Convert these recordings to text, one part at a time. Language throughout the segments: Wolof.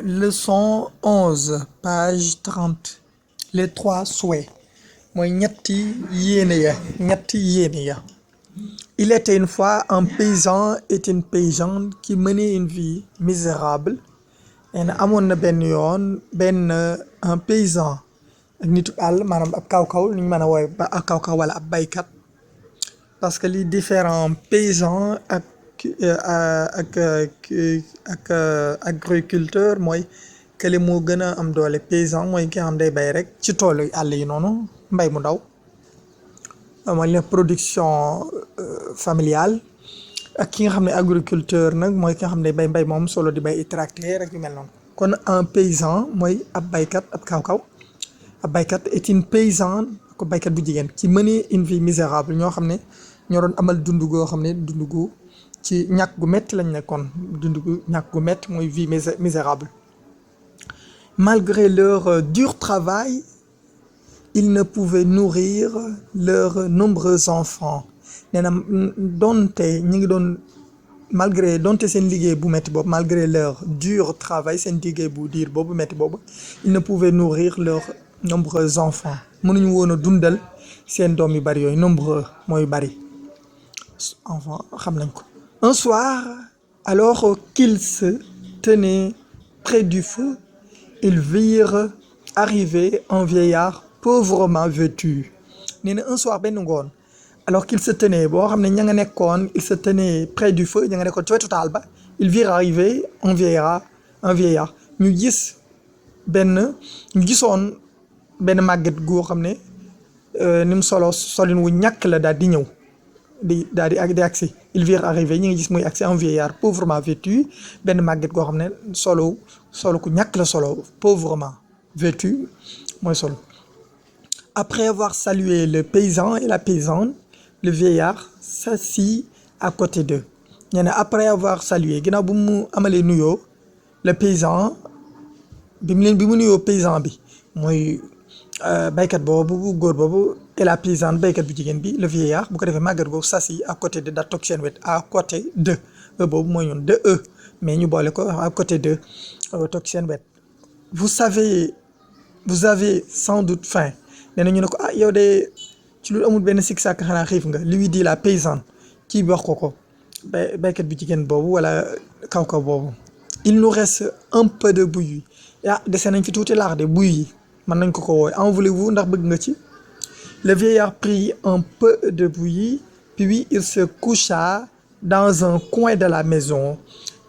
Leçon 11, page 30. Les trois souhaits. mooy ñetti yéene ya. Il était une fois un paysan et une paysanne qui menaient une vie misérable. nee na amoon na benn yoon un paysan ak nitu àll maanaam ab kaw-kaw li ñu mën a woowe ab kaw-kaw wala ab baykat parce que li différents paysans ak agriculteur mooy kële moo gën a am doole. paysan mooy ki nga xam day bay rek ci toolu àll yi noonu mbay mu ndaw mooy la production familiale. ak ki nga xam ne agriculteur nag mooy ki nga xam ne mbay moom solo di bay tracteur ak yu mel noonu. kon un paysan mooy ab baykat ab kaw-kaw. ab baykat est une paysanne ko baykat bu jigéen qui menait une vie misérable ñoo xam ne ñoo doon amal dund goo xam ne dund gu ci ñàkk gu métti lañ nekkoon. dund gu ñàkk gu métti mooy vie misérable. Malgré leur dur travail, ils ne pouvaient nourrir leurs nombreux enfants. nee na donte ñu ngi doon malgré donte seen liggéey bu métti boobu malgré leur dur travail seen liggéey bu diir boobu métti boobu ils ne pouvaient nourrir leurs nombreux enfants. mënuñu woon a dundal seen doom yu bari yooyu nombreux mooy bari enfant xam nañ ko. Un soir, alors qu'ils se tenaient près du feu, ils virent arriver un vieillard pauvrement vêtu. nee na un soir benn ngoon alors qu'ils se tenaient boo xam ne ña nga nekkoon ils se tenaient près du feu ña nga nekkoon ci wetu taal ba ils virent arriver un vieillard ñu gisoon benn màgget goo xam ne ni mu solin wu ñàkk la daal di ñëw di agsi. ils virent arriver ñu ngi gis muy agsi un vieillard pauvrement vêtu benn màgget goo xam ne solo ku ñàkk la solo pauvrement vêtu mooy solo. Après avoir salué le paysan et la paysanne, le vieillard s'assit à côté d'eux. nee na après avoir salué ginnaaw bu mu amalee nuyoo le paysan bi mu nuyoo paysan bi mooy baykat boobu góor boobu et la paysanne baykat bu jigéen bi le vieillard bu ko defee màggat boobu s'assit à côté de da toog seen wet à côté de boobu mooy ñun de eux mais ñu boole ko à côté de toog seen wet. Vous avez sans doute faim. nee na ñu ne ko yow de ci lu amul benn sikk sàkk xanaa xiif nga lui dit la paysanne kii bi wax ko baykat bu jigéen boobu wala kaw-kaw boobu. Il nous reste un peu de bouillie. dese nañ fi tuuti laax de bouillie mën nañ ko woowe en voulez-vous ndax bëgg nga ci. Le vieillard prit un peu de bouillie puis il se coucha dans un coin de la maison.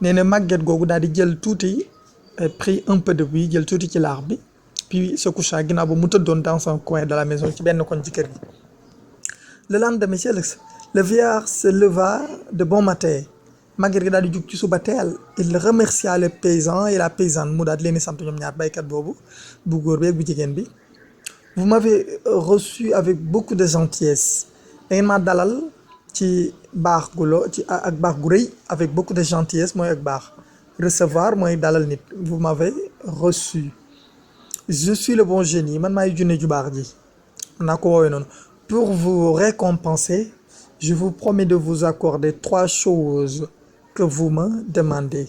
nee na màgget googu daal di jël tuuti prit un peu de bouillie jël tuuti ci laax bi puis se coucha ginnaaw ba mu tëddoon dans un coin de la maison ci benn koñ ci kër gi. Le lendemain ci ëllëg le vieillard se leva de bon matin. màgget gi daal di jug ci suba teel. Il remercia le paysan et la paysanne mu daal di leen di sant ñoom ñaar baykat boobu bu góor bi ak bu jigéen bi. Vous m'avez reçu avec beaucoup de gentillesse. da ngeen maa dalal ci baax ak baax gu rëy avec beaucoup de gentillesse mooy ak baax. Recevoir mooy dalal nit. Vous m'avez reçu. Je suis le bon génie man maay junne ju baax ji naa ko woowee noonu. Pour vous récompenser je vous promets de vous accorder 3 choses que vous me demandez.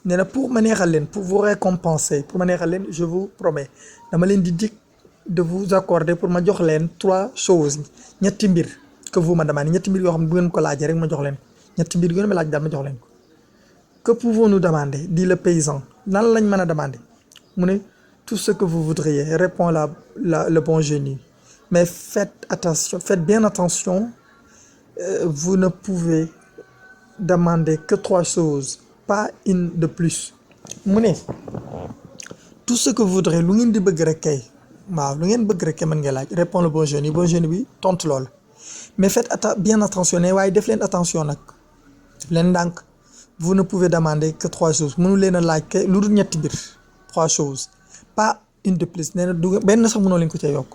nee na pour ma neexal leen pour vous récompenser pour ma neexal leen je vous promets dama leen di dig de vous accorder pour ma jox leen 3 choses ñetti mbir que vous me demandez ñetti mbir yoo xam ne bu ngeen ko laajee rek ma jox leen ko ñetti mbir yu ngeen ma laaj daal ma jox leen ko. Que pouvons-nous demander dit le paysan. lan lañ mën a demander mu ne tout ce que vous voudriez répond le bon génie. Mais faites bien attention, vous ne pouvez demander que 3 choses, pas une de plus. mu ne tout ce que vous voudrez lu ngeen di bëgg rek kay waaw lu ngeen bëgg rek kay mën nga laaj répond le bon génie bi tontu lool. Mais faites bien attention ne waaye def leen attention nag def leen ndànk. Vous ne pouvez demander que 3 choses mënu leen a laaj kay lu dul ñetti mbir 3 choses pas une de plus nee na du benn sax mënoo leen ko ca yokk.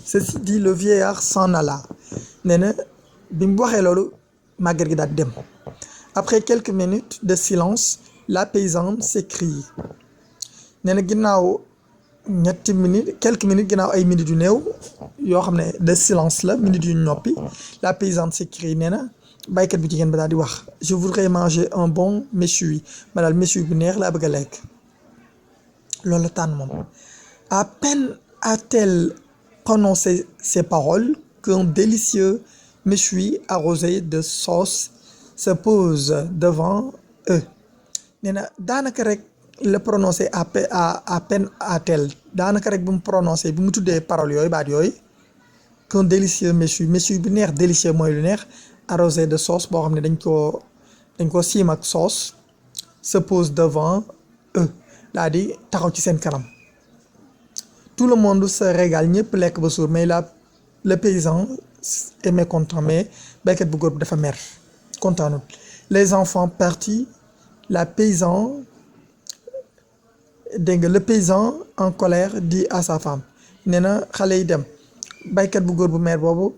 Ceci dit le vieillard s'en alla. nee na bi mu waxee loolu màgget gi daal di dem. Après quelques minutes de silence la paysanne s'écrie. nee na ginnaaw quelques minutes ginnaaw ay minutes yu néew yoo xam ne de silence la minutes yu noppi la paysanne s'écrie nee na baykat bu jigéen ba daal di wax je voudrais manger un bon méchoui ma daal méchoui bu neex laa bëgg a lekk. loolu la tànn moom. À peine a-t-elle prononcé ces paroles qu'un délicieux méchoui arrosé de sauce se pose devant eux. nee na daanaka rek la prononcé à peine a-t-elle daanaka rek bu mu prononcé bi mu tuddee paroles yooyu baat yooyu qu'un délicieux méchoui bi neex délicieux mooy lu neex arrosé de sauce boo xam ne dañ koo siim ak sauce se pose devant eux daa di taxaw ci seen kanam. Tout le monde se régale ñëpp lekk ba suur mais le paysan est mécontent mais béykat bu góor bi dafa mer kontaanut. Les enfants partis le paysan en colère dit à sa femme nee na xale yi dem béykat bu góor bu mer boobu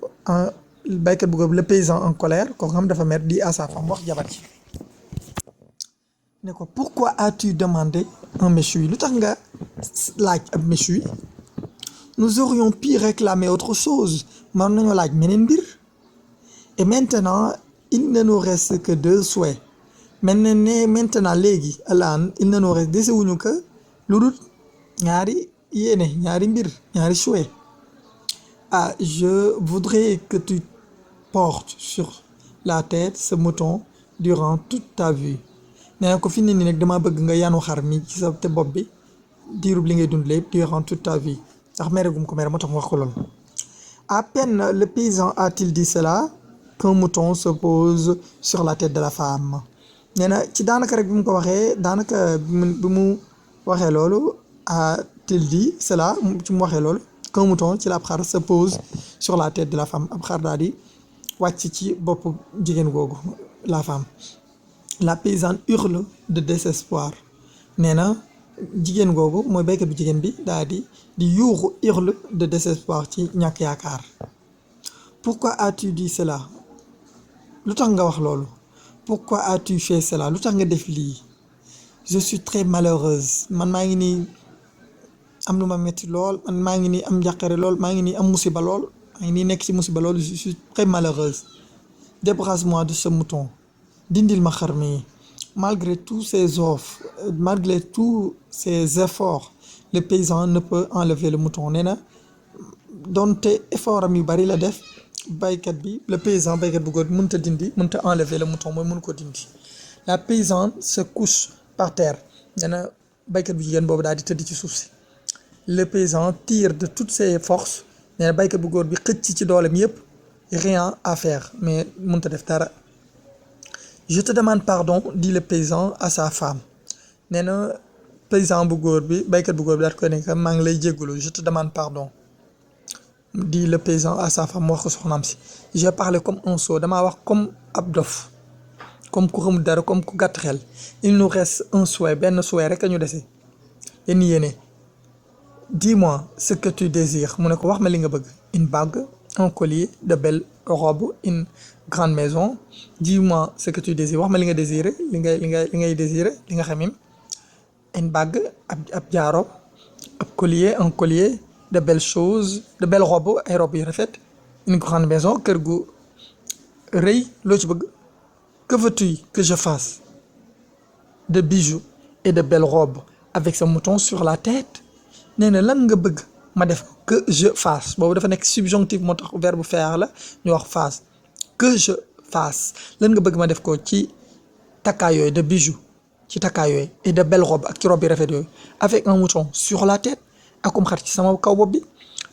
béykat bu góor bi le paysan en colère kooku xam dafa mer dit à sa femme wax jabar ji ne ko pourquoi as-tu demandé un méchoui lu tax nga laaj ab méchoui. Nous aurions pu réclamer autre chose mën nañoo laaj meneen mbir. Et maintenant il ne nous reste que 2 souhaits maintenant léegi alaan il ne nous reste desewuñu que lu dul ñaari yéene ñaari mbir ñaari souhait. Je voudrais que tu portes sur la tête ce mouton durant toute ta vie. nee na ko fi ne nii nag dama bëgg nga yanu xar mi ci sa te bopp bi diirub li ngay dund lépp durant toute ta vie ndax mere gum ko mere moo tax mu wax ko loolu. À peine le paysan a-t-il dit cela qu'un mouton se pose sur la tête de la femme. nee na ci daanaka rek bi mu ko waxee daanaka bi mu waxee loolu a-t-il dit cela ci mu waxee loolu qu'un mouton ci la ab xar se pose sur la tête de la femme ab xar daal di wàcc ci bopp jigéen googu la femme. La paysanne hurle de désespoir nee na jigéen googu mooy béykat bu jigéen bi daal di yuuxu hurle de désespoir ci ñàkk yaakaar. Pourquoi as-tu dit cela lu tax nga wax loolu. Pourquoi as-tu fait cela lu tax nga def lii. Je suis très malheureuse man maa ngi nii am lu ma metti lool man maa ngi nii am njàqare lool maa ngi nii am musiba lool maa ngi nii nekk ci musiba lool je suis très malheureuse. Débarrasse-moi de ce mouton. dindil ma xar mi. Malgré tous ces efforts le paysan ne peut enlever le mouton nee na donte effort am yu bari la def baykat bi le paysan baykat bu góor mënta enlever le mouton mooy mënu ko dindi. La paysanne se couche par terre nee na baykat bu jigéen boobu daal di tëdd ci suuf si. Le paysan tire de toutes ses forces nee na baykat bu góor bi xëcc ci doolem yépp rien à faire mais mënta def dara. Je te demande pardon dit le paysan à sa femme nee na paysan bu góor bi baykat bu góor bi daal koy nekk maa ngi lay jégalu je te demande pardon dit le paysan à sa femme wax ko soxnaam si. J'ai parlé comme un sot damaa wax comme ab dof comme ku xamul dara comme ku gàtt xel. Il nous reste un souhait benn souhait rek a ñu dese benn yéene. Dis-moi ce que tu désires mu ne ko wax ma li nga bëgg. Une bague, un collier, de belles robes, une grande maison. Dis-moi ce que tu désires wax ma li nga désiré li ngay désiré li nga xamim. Une bague ab jaaro ab collier un collier de belles choses de belles robes ay robes yu rafet. Une grande maison kër gu rëy loo ci bëgg. Que veux-tu que je fasse? De bijoux et de belles robes avec ce mouton sur la tête. nee na lan nga bëgg ma def que je fasse boobu dafa nekk subjonctif moo tax verbe faire la ñu wax fasse. Que je fasse lan nga bëgg ma def ko ci takkaay yooyu de bijoux ci takkaay yooyu et de belles robes ak ci robe yi rafet yooyu avec un mouton sur la tête akum xar ci sama kaw bopp bi.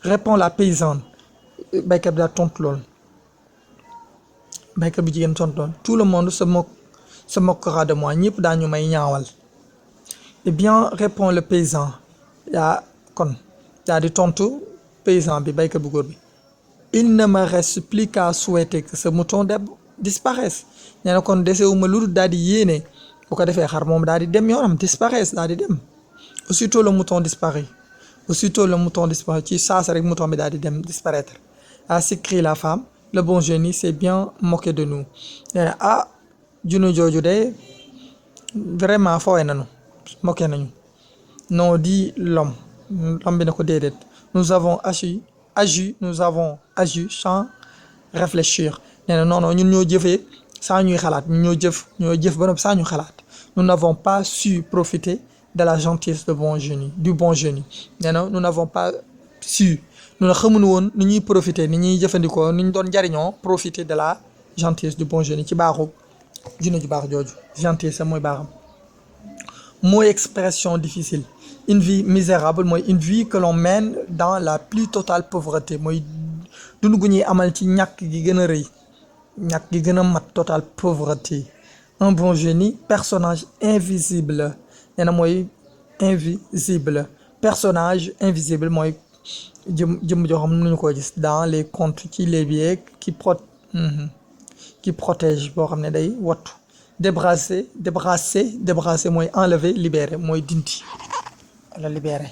Répond la paysanne baykat bi daal tontu lool baykat bi jigéen tontu lool. Tout le monde se moquera de moi ñëpp daañu may ñaawal. Eh bien répond le paysan yaa kon daa di tontu paysan bi baykat bu góor bi. Il ne me reste plus qu'à souhaiter que ce mouton disparaisse nee na kon desewuma lu dul daal di yéene bu ko defee xar moom daal di dem yoonam disparaisse daal di dem. Aussitôt le mouton disparut ci saasa rek mouton bi daal di dem disparaître. S'écrie la femme le bon génie s'est bien moqué de nous nee na junu jooju de vraiment foowe nañu moqué nañu. Non dit l'homme bi ne ko déedéet. Nous avons agi sans réfléchir nee na non ñun ñoo jëfee sans ñuy xalaat ñun ñoo jëf ba noppi sans ñu xalaat. Nous n'avons pas su profiter de la gentillesse de bon génie du bon génie nee na nous n'avons pas su nous ne xamuñu woon ni ñuy profiter ni ñuy jëfandikoo ni ñu doon jariñoo profiter de la gentillesse du bon génie ci baaxu junne ju baax jooju gentillesse mooy baaxam. Mooy expression difficile une vie misérable mooy une vie que l'on mène dans la plus totale pauvreté mooy dund gu ñuy amal ci ñàkk gi gën a rëy ñàkk gi gën a mat totale pauvreté. Un bon génie personnage invisible nee na mooy invisible personnage invisible mooy jëm joo xam ne ñu ko gis dans les contes ci léeb yeeg qui protège boo xam ne day wattu. Débarrasser mooy enlever libérer mooy dindi wala libérer